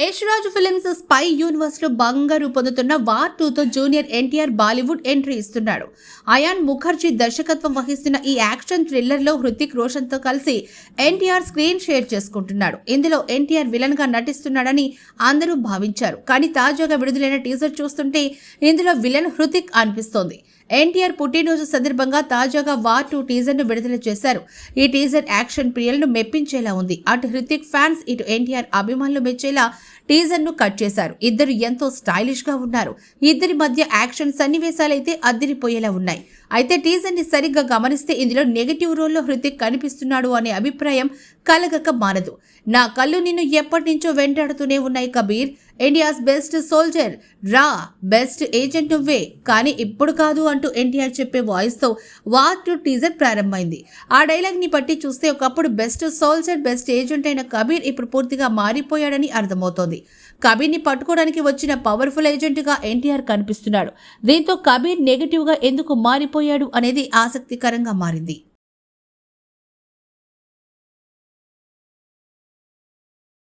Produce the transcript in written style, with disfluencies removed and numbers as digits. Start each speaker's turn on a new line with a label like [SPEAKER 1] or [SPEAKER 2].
[SPEAKER 1] Yash Raj films spy universe లో బంగారు పొందుతున్న వార్ 2తో జూనియర్ ఎన్టీఆర్ బాలీవుడ్ ఎంట్రీ ఇస్తున్నాడు. అయాన్ ముఖర్జీ దర్శకత్వం వహిస్తున్న ఈ యాక్షన్ థ్రిల్లర్ లో హృతిక్ రోషన్ తో కలిసి ఎన్టీఆర్ స్క్రీన్ షేర్ చేసుకుంటున్నాడు. ఇందులో ఎన్టీఆర్ విలన్ గా నటిస్తున్నాడని అందరూ భావించారు. కానీ తాజాగా విడుదలైన టీజర్ చూస్తుంటే ఇందులో విలన్ హృతిక్ అనిపిస్తోంది. ఎన్టీఆర్ పుట్టినరోజు సందర్భంగా తాజాగా వార్ 2 టీజర్ ను విడుదల చేశారు. ఈ టీజర్ యాక్షన్ ప్రియులను మెప్పించేలా ఉంది. అటు హృతిక్ ఫ్యాన్స్, ఇటు ఎన్టీఆర్ అభిమానులు మెచ్చేలా టీజర్ ను కట్ చేశారు. ఇద్దరు ఎంతో స్టైలిష్ గా ఉన్నారు. ఇద్దరి మధ్య యాక్షన్ సన్నివేశాలైతే అదిరిపోయేలా ఉన్నాయి. అయితే టీజర్ ని సరిగ్గా గమనిస్తే ఇందులో నెగటివ్ రోల్లో హృతిక్ కనిపిస్తున్నాడు అనే అభిప్రాయం కలగక మానదు. నా కళ్ళు నిన్ను ఎప్పటి నుంచో వెంటాడుతూనే ఉన్నాయి కబీర్, ఇండియాస్ బెస్ట్ సోల్జర్, రా బెస్ట్ ఏజెంట్ నువ్వే, కానీ ఇప్పుడు కాదు అంటూ ఎన్టీఆర్ చెప్పే వాయిస్ తో వార్ 2 టీజర్ ప్రారంభమైంది. ఆ డైలాగ్ ని బట్టి చూస్తే ఒకప్పుడు బెస్ట్ సోల్జర్, బెస్ట్ ఏజెంట్ అయిన కబీర్ ఇప్పుడు పూర్తిగా మారిపోయాడని అర్థమవుతోంది. కబీర్ ని పట్టుకోవడానికి వచ్చిన పవర్ఫుల్ ఏజెంట్ గా ఎన్టీఆర్ కనిపిస్తున్నాడు. దీంతో కబీర్ నెగటివ్ గా ఎందుకు మారిపోయాడు అనేది ఆసక్తికరంగా మారింది.